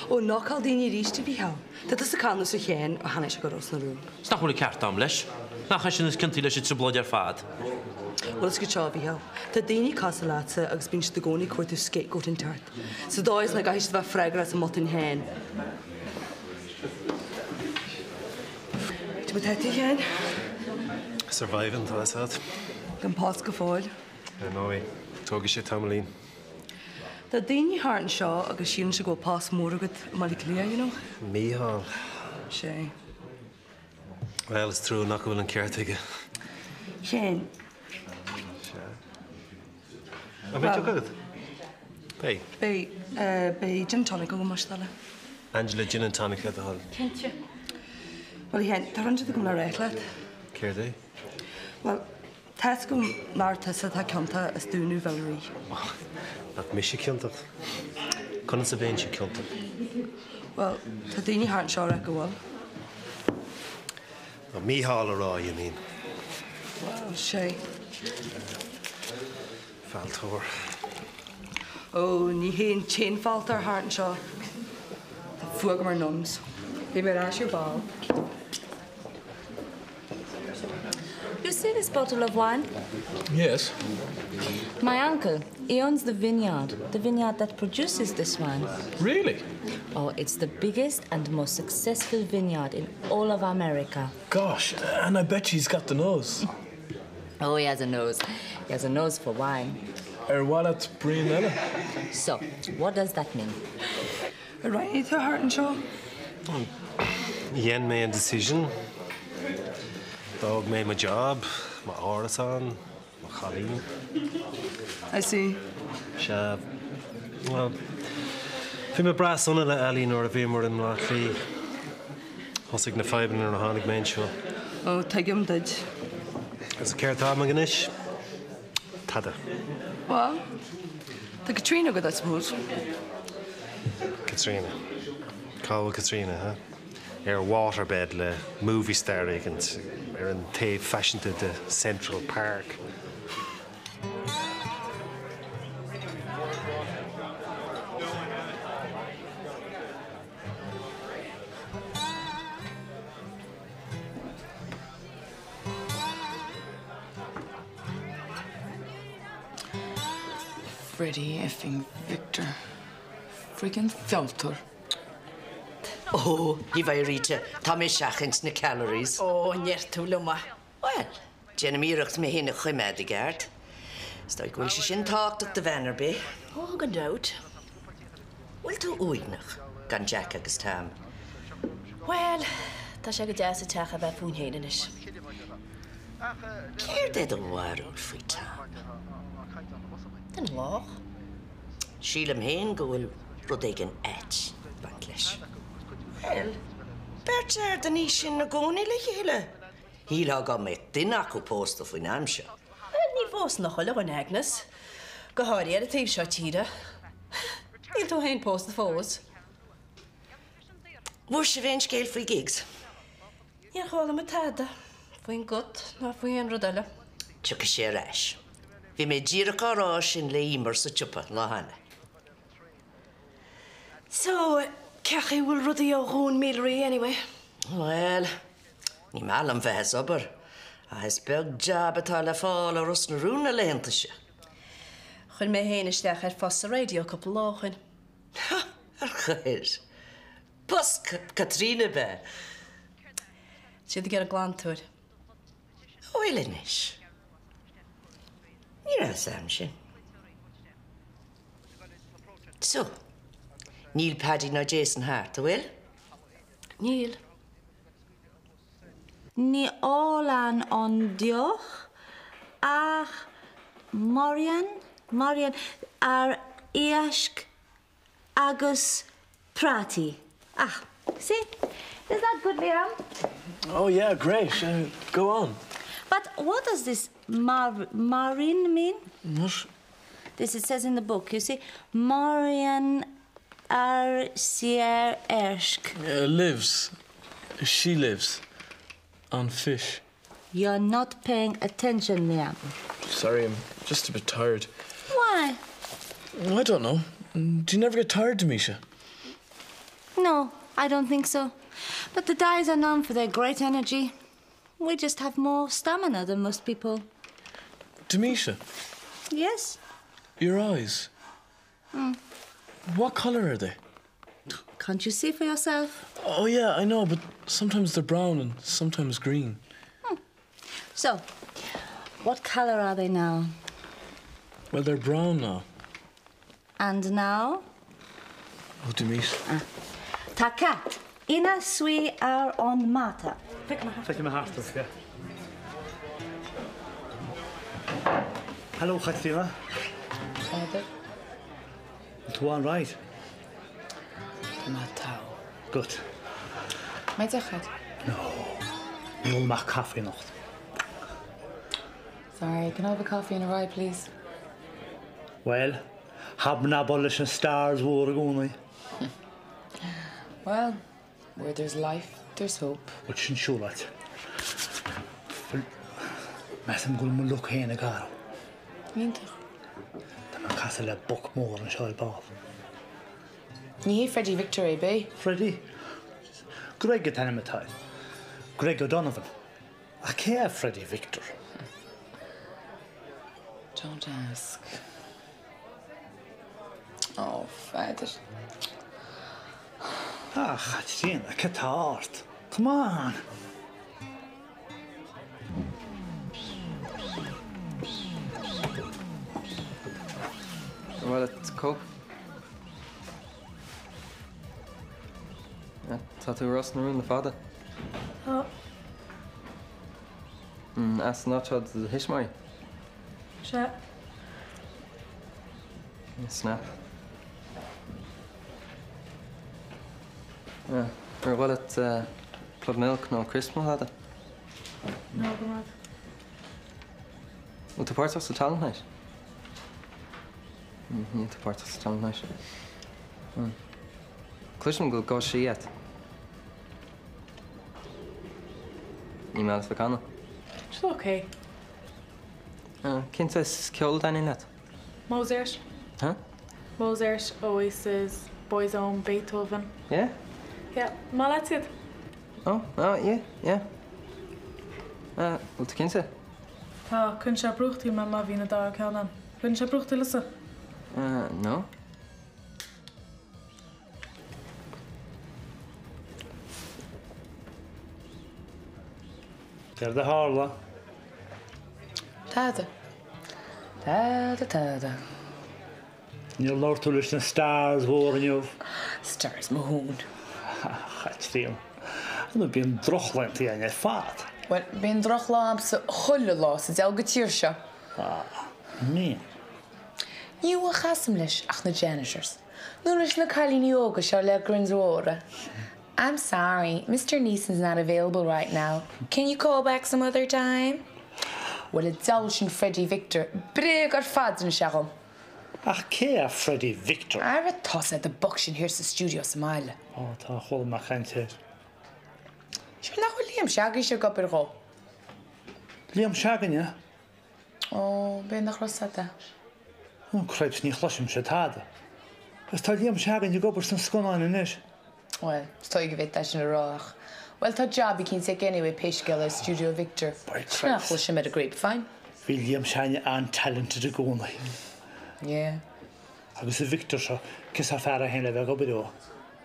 O knockal dini ríiste bhí ha. Tá is a canú sa chéan a hanes go ros na rúm. Sna bhfuil ceart am leis nach sin is cintí leis sa bloid ar fad. Well is go teo bhí ha. Tá daoine casaláta agus bín de gcónaí cuairtú scapegoat in tart. So dáis na gaiist bheith freigra sa mot in hen. Tu bud heiti chéan? Surviving, that's that. Gan pás go fáil. No way. Tóga sé tamlín. Tá daoine háan seo agus síann se go pás mór agad malí clia, you know? Míhall. Sé. Well, it's true, nach bhfuil an ceartaige. Chéan. A bheith tú Bé. Bé gin tonic go marstalla. Angela gin and tonic at the hall. Kentje. Wel, hen, tá rhaid go na réchlet. Céir dé? Wel, tas go mar tasa tá canta as dúnú Valerie. Nach mis sé ciúntaach. Conan sa bhéin sé ciúntaach. Wel, tá daoine háan seo ra go bhfuil. A míhall ará, you mean? Well, sé. Fáiltóir. Ó, ní héon chéan fáilt ar háan seo. Tá fuag mar nums. Bhí mar as your ball. You see this bottle of wine? Yes. My uncle, he owns the vineyard that produces this wine. Really? Oh, it's the biggest and most successful vineyard in all of America. Gosh, and I bet he's got the nose. Oh, he has a nose. He has a nose for wine. What at Brianella? So, what does that mean? Right, to heart and show. Yen made a decision. Dog made my job, my orathon, my Colleen. I see. Shab. Well, fi me brass on le Aline or a bhímar in Lartley. Hosig na fiben ar na hánig main show. Oh, taigim did. As a care tá maganis. Tada. Well, the Katrina good, I suppose. Katrina. Call Katrina, huh? Waterbed le movie star agent. In tape fashion to the Central Park. Freddie effing Victor. Friggin' Felter. Oh, he vai rita. Tá mé seachins na calories. Oh, niertú luma. Well, Jenna míreacht mé hína chuimead I gart. Stoi gwyl sé sin tácht de Vannerby. Oh, gan doubt. Wil tú uignach gan Jack agus Tam? Well, tá sé go deas a teach a bheith fún héanais. Céir dé do warúil faoi Tam? Den lách. Sílam héin go bhfuil rud éigen et bant leis. Well, bert den ní sin na gcónaí le chéile. Híl go mé duine acu pósta faoin am seo. Ní fós nach choile an Agnes. Go háirí ar a taobh seo tíre. Níl tú haon pósta fós. Bhuair sé bhéin scéal faoi gigs? Níor chála me tada. Faoin gut ná faoin rud eile. Tucha sé reis. Bhí mé díreach árá sin le imar sa tupa le hana. So, Cechi bhfuil rudaí ó gún mílraí anyway. Well, ní meall an bheith obair. Is beag jab atá le fáil a Ros na rúna léanta se. Chun mé héanaisteach ar fós a radio cúpla láchain. Ar chuir. Bus Katrina be. Siad gur a glantúir. Bhfuil inis. Ní raibh sam sin. So, Níl Paddy ná Jason Hart, a bhfuil? Níl. Ní ólan an dioch ach Marian ar iasc agus prati. Ah, see? Is that good, Liam? Oh, yeah, great. Go on. But what does this Marin mean? What? This it says in the book, you see. Marian ar sier ersk. Lives. She lives. On fish. You're not paying attention, Liam. Sorry, I'm just a bit tired. Why? I don't know. Do you never get tired, Demisha? No, I don't think so. But the dyes are known for their great energy. We just have more stamina than most people. Demisha, Yes? your eyes. What colour are they? Can't you see for yourself? Oh, yeah, I know, but sometimes they're brown and sometimes green. So, what colour are they now? Well, they're brown now. And now? Oh, Demisha. Takat. Ina sui ar on mata. Take my heart off, yeah. Hello, Katrina. Tú an right. Matau. Good. Mai dechrad? No. You'll make coffee nacht. Sorry, can I have a coffee and a rye, please? Well, have na bullish and stars war going. Well, where there's life, there's hope. But sin sure that. Mesam gul mun look hen agar. Mintach. Da man castle a buck more and shall bath. Ní Freddie Victor, eh, Freddie? Greg at animatai. Greg O'Donovan. I care Freddie Victor. Don't ask. Oh, father. Ah, Katrina, catart. Come on. Well, it's Coke. Tá tú Ros na rún na fada? Oh. As nátead hisismai? Se. Snap. Bhfuil it plug milk nó Christmas hada? No, go mad. Well, tú páirteach sa talentnéis? Ní tú páirteach sa talentnéis. Cluisiom go gá siad. Ní meas fa canna. It's okay. Cínta is ceol daine leat? Mozart. Huh? Mozart always says boys own Beethoven. Yeah? Yeah, má that's it. Oh, yeah. Well, tú cínta? Tá chun se bruchtaí me má bhína dá ceann. Chun se bruchtaí lesa. No. They're the Harla. Tada. Tada. You're Lord to listen to stars war and you've. Stars Mahoon. Katrina. I'm being drochlent here in your fat. Well, being drochlam sa chulle lá sa del gotíirse. Me. You a chasam leis ach na janitors. Nunis na Carlini yoga shall let Grinzora. I'm sorry, Mr. Neeson's not available right now. Can you call back some other time? Well, it's Dalshin Freddie Victor. Brig or fads in Sharon. Ach, care Freddie Victor. I have a toss at the buckshin here's the studio Samhna. Oh, ta chol ma chantid. Sure, now Liam Shaggy should go up go. Liam Shagan, yeah? Oh, ben nach Rosetta. Oh, cripes ni chloshim shatada. Is ta Liam Shagan you go for some scone on in it. Well, stoig a bit sin a rách. Well, tá job I cín sé anyway peisgeil Studio Victor. Sna chuil sin med a grapevine. Bhí líam seine an talented a gcónaí. Yeah. Agus a Victor seo cos a fear a héna bheith go bedó.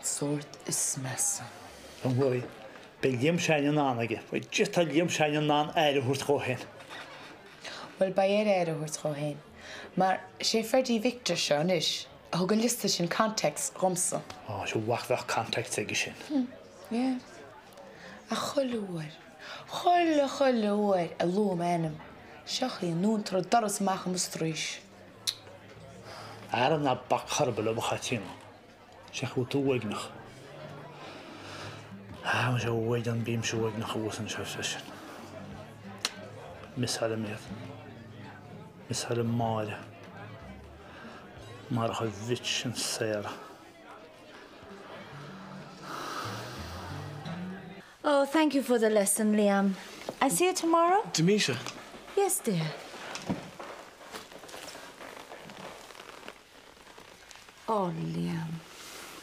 Sort is messa. An bhfuil, be líam seine an aige, bhfuil just a líam seine an éire húirt chóhéin. Well, ba éire húirt chóhéin. Mar sé Freddie Victor seo níis, a thugan lista sin context romsa. Ó, se bhhaach context aige sin. Yeah. A choilúir. Choilúir a lúm enam. Seachaí an nún tar a doras mach am stríis. Ar na bach charbal a chatína. Se chu tú uignach. Man se uid an bím se uignach a wusan se sin. Mishal méad. Mishal máile. Mar a vit sin séra. Oh, thank you for the lesson, Liam. I see you tomorrow? Demisha. Yes, dear. Oh, Liam.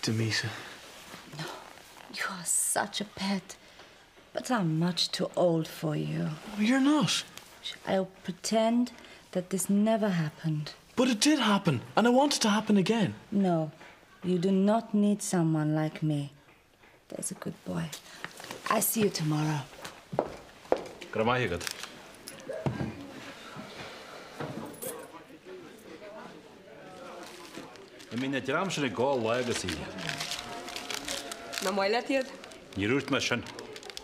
Demisha. You are such a pet. But I'm much too old for you. You're not. I'll pretend that this never happened. But it did happen, and I want it to happen again. No, you do not need someone like me. There's a good boy. I see you tomorrow. Gramahigad. I mean, the ram should go legacy. Na moile tiad? Ní rúirt me sin,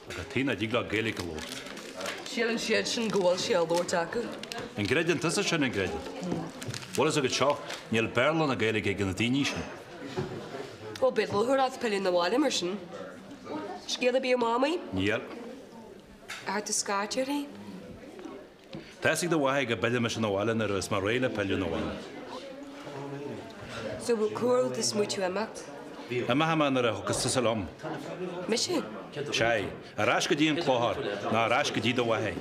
a tína dígla Gaelic a lód. Síl an siad sin ggóil síal dúirt acu. An greidian tusa sin an greidian. What is a good seo, níl berlan a Gaelic ag an daoine sin. Well, bidl hwrad pelin na wal immer sin. Sgéad a bí mamai? Níl. Ar dy scartiar hi? Tásig do wahaig a bidil me sin na wala na rys mar réile pelio na wala. So bú cwrl dys mwyti amacht? A maha man ar a hogus salam. Mishi? Shai, a rash go dín chlóhar, na a rash go dí do wahaig.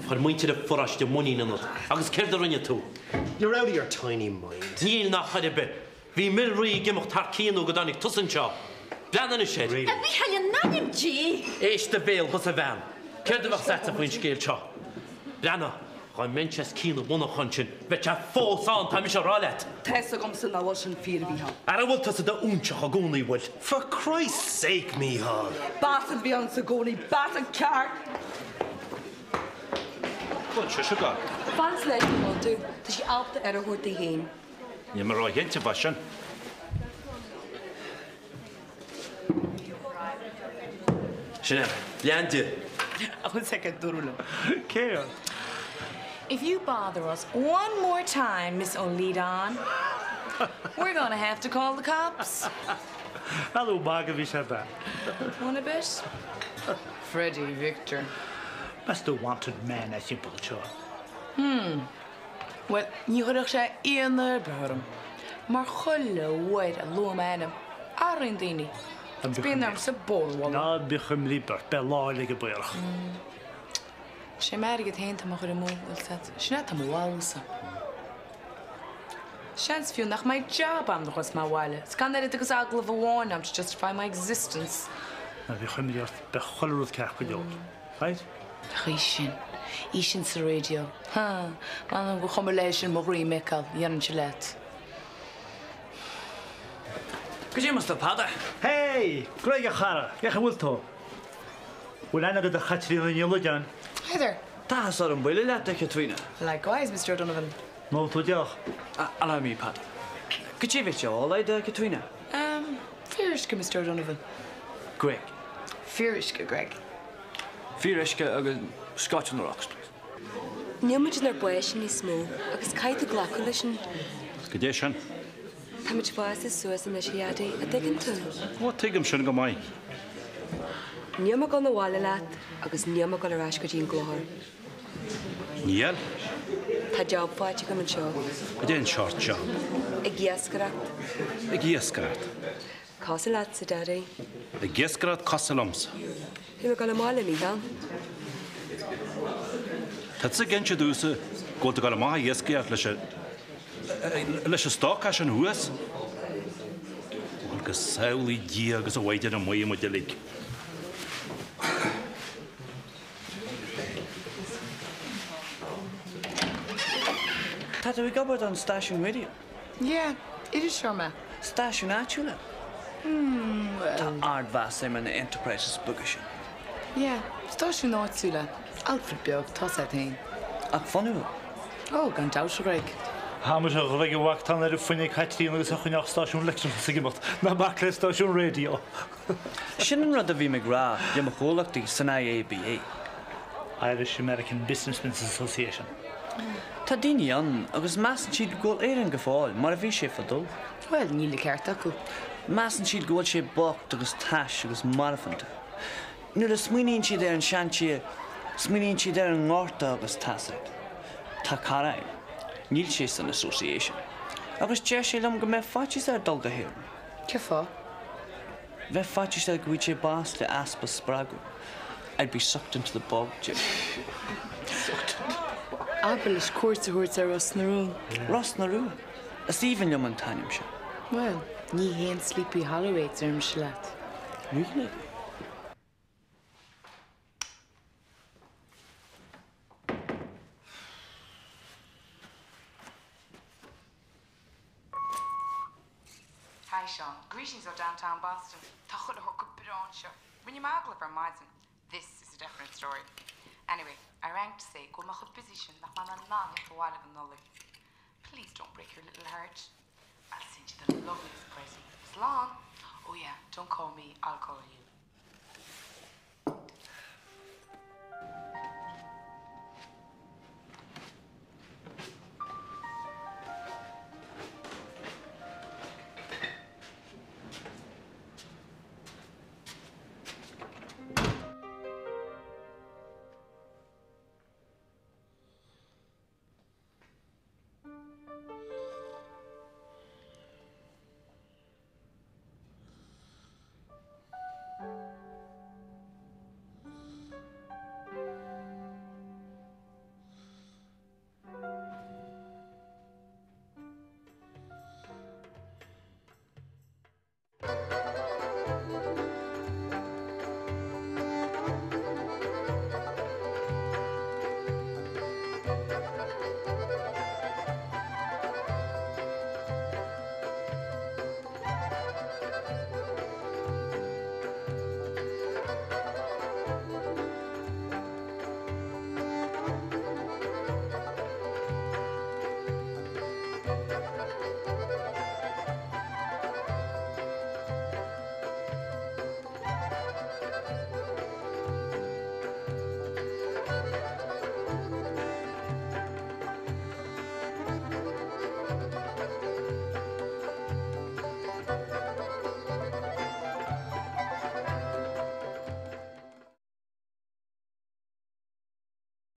Far muinte de forras de money in it. Agus ceir do rinne tú. You're out of your tiny mind. Níl nach chad be. Bhí mil rí gimocht tar cíanú go danig tusan seo. Blanan is sé. A bhí haile nanim G. Éis de béal chus a bhean. Ceir do bheith set a bhain scéil seo. Blana, chaim Manchester cíanú muna chun sin, bheit a fósán tá mis a rálet. Tesa gom sin nawal sin fír bhíha. Ar a bhfuil tusa de únseach a gúnaí bhfuil. For Christ's sake, Mihal. Bastard bhí an sa gcónaí, bastard car. Goed, zo ga. Fans leid je wel toe, dus je altijd er hoort te heen. Je maar al geen te wassen. Sinead, Leandú. I'll take a durula. Céad. If you bother us one more time, Miss O'Leadon, we're gonna have to call the cops. Hello, Margaret, said that. Want a bit? Freddie Victor. That's the wanted man, as you put it. Well, you could have said Ian there, Burnham. Maar gulle wait a low man. Arindini. It's been there so bold, one. No, become lieber, belangrijk gebeuren. She married get heen te mogen removen, dat. She not am wausa. Chance few nach my job am nog eens maar wale. Het kan dat ik het ook of a warn am to justify my existence. Nou, we gaan hier begonnen kijken, joh. Right? Rishin. Ishin sa radio. Ha. Man go combination mo remake yan chilet. Could you must have had it? Hey, Greg Hara, you can will to. Well, I know the hatchery in yellow, John. Hi there. That's our umbrella lad, Katrina. Likewise, Mr. O'Donovan. No, to you. Allow me, Pat. Could you wish you all right, Katrina? Fearishka, Mr. O'Donovan. Greg. Fearishka, Greg. Fearishka, Scotch on the rocks, please. Niemand naar boeien niet smol. Ik is kite glakulish. Gedeshan. Tamich boeien is zo als een chéad. A tegen toe. Wat tegen hem schon gemai? Niemand kan de wale laat. Ik is niemand kan de rash gaan gloor. Niel? Ta job fout je kan een show. Het is een short job. Ik jeskraat. Ik jeskraat. Kasse laat ze daddy. Ik jeskraat kasselams. Wie kan hem malen niet dan? Het is een gentje dus. Komt de allemaal jeskraat lesje. Lesje stok als een huis. agus saolaí dí agus a bhaidir an mhaim de lig. Tá we gabhad an Station Radio? Yeah, it is Sharma. Station Achula? Tá ard bheas é na Enterprises buga sin. Yeah, Station Áitsúla. Alfred beag tas tain. Ach fanú? Oh, gan daus Greg. Hamas a bheith bhhachtán ar foiine caiitríon agus a chuineach stáisiún lectúr sa gimacht na bac le Station Radio. Sin an rud a bhí me grá de a chólachtaí san IABA. Irish American Businessmen's Association. Tá daoine an agus measan siad ggóil éan go fáil mar a bhí sé fadul. Well, níl le ceart acu. Measan siad ggóil sé bocht agus tais agus marafanta. Nuair a smuoíonn siad ar an seantíe, smuoíonn siad ar an ngárta agus tasaid. Tá caraim, níl sé san association. Agus deir sé lem go mé fáitis ar dul go héir. Ce fá? Bheith fáitis ar go bhfuil sé bás le aspa spragu. I'd be sucked into the bog, Jim. Abel is cuairteúirt ar Ros na Rún. Ros na Rún? A Stephen Young Tanim se. Well, ní héan Sleepy Holloway arm se leat. Really? Hi, Sean. Greetings of downtown Boston. Tá chud a thug go brán seo. When you magla for Maidsen, this is a different story. Anyway, I rang to say go mach a position that man an man for a while of another. Please don't break your little heart. I'll send you the loveliest present. It's long. Oh yeah, don't call me, I'll call you.